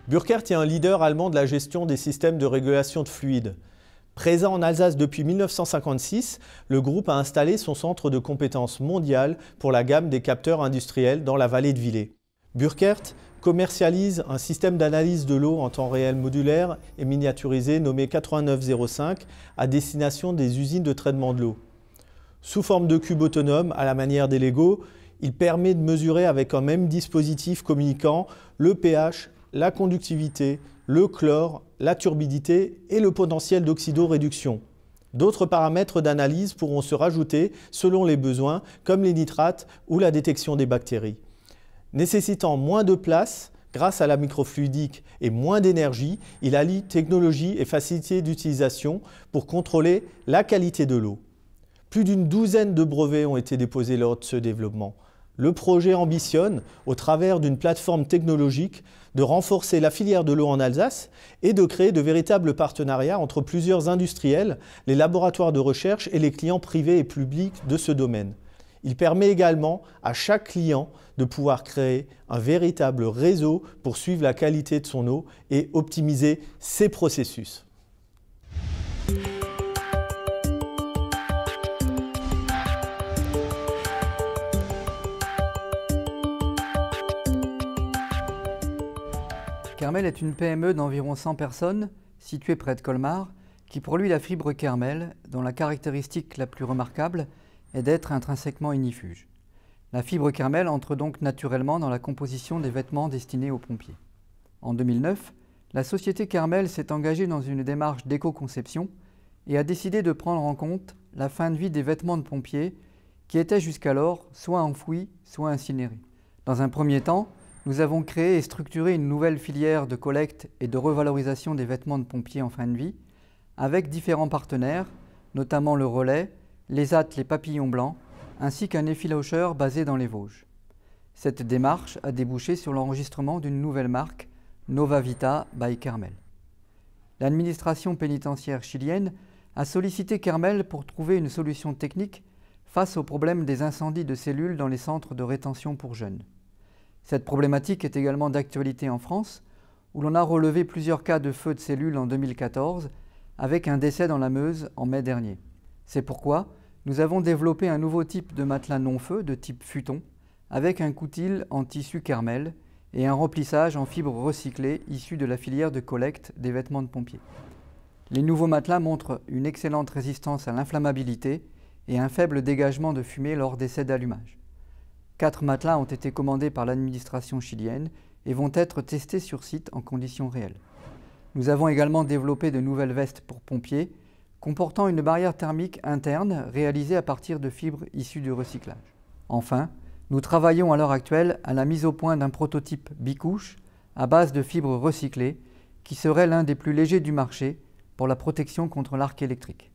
Burckhardt est un leader allemand de la gestion des systèmes de régulation de fluides. Présent en Alsace depuis 1956, le groupe a installé son centre de compétences mondial pour la gamme des capteurs industriels dans la vallée de Villers. Burckhardt commercialise un système d'analyse de l'eau en temps réel modulaire et miniaturisé nommé 8905 à destination des usines de traitement de l'eau. Sous forme de cube autonome à la manière des Lego, il permet de mesurer avec un même dispositif communiquant le pH, la conductivité, le chlore, la turbidité et le potentiel d'oxydoréduction. D'autres paramètres d'analyse pourront se rajouter selon les besoins, comme les nitrates ou la détection des bactéries. Nécessitant moins de place, grâce à la microfluidique et moins d'énergie, il allie technologie et facilité d'utilisation pour contrôler la qualité de l'eau. Plus d'une douzaine de brevets ont été déposés lors de ce développement. Le projet ambitionne, au travers d'une plateforme technologique, de renforcer la filière de l'eau en Alsace et de créer de véritables partenariats entre plusieurs industriels, les laboratoires de recherche et les clients privés et publics de ce domaine. Il permet également à chaque client de pouvoir créer un véritable réseau pour suivre la qualité de son eau et optimiser ses processus. Kermel est une PME d'environ 100 personnes, située près de Colmar, qui produit la fibre Kermel, dont la caractéristique la plus remarquable est d'être intrinsèquement ignifuge. La fibre Kermel entre donc naturellement dans la composition des vêtements destinés aux pompiers. En 2009, la société Kermel s'est engagée dans une démarche d'éco-conception et a décidé de prendre en compte la fin de vie des vêtements de pompiers qui étaient jusqu'alors soit enfouis, soit incinérés. Dans un premier temps, nous avons créé et structuré une nouvelle filière de collecte et de revalorisation des vêtements de pompiers en fin de vie, avec différents partenaires, notamment le Relais, l'ESAT Les Papillons Blancs, ainsi qu'un effilocheur basé dans les Vosges. Cette démarche a débouché sur l'enregistrement d'une nouvelle marque, Nova Vita by Kermel. L'administration pénitentiaire chilienne a sollicité Kermel pour trouver une solution technique face au problème des incendies de cellules dans les centres de rétention pour jeunes. Cette problématique est également d'actualité en France, où l'on a relevé plusieurs cas de feu de cellules en 2014, avec un décès dans la Meuse en mai dernier. C'est pourquoi nous avons développé un nouveau type de matelas non-feu de type futon, avec un coutil en tissu Kermel et un remplissage en fibres recyclées issues de la filière de collecte des vêtements de pompiers. Les nouveaux matelas montrent une excellente résistance à l'inflammabilité et un faible dégagement de fumée lors d'essais d'allumage. 4 matelas ont été commandés par l'administration chilienne et vont être testés sur site en conditions réelles. Nous avons également développé de nouvelles vestes pour pompiers comportant une barrière thermique interne réalisée à partir de fibres issues du recyclage. Enfin, nous travaillons à l'heure actuelle à la mise au point d'un prototype bicouche à base de fibres recyclées qui serait l'un des plus légers du marché pour la protection contre l'arc électrique.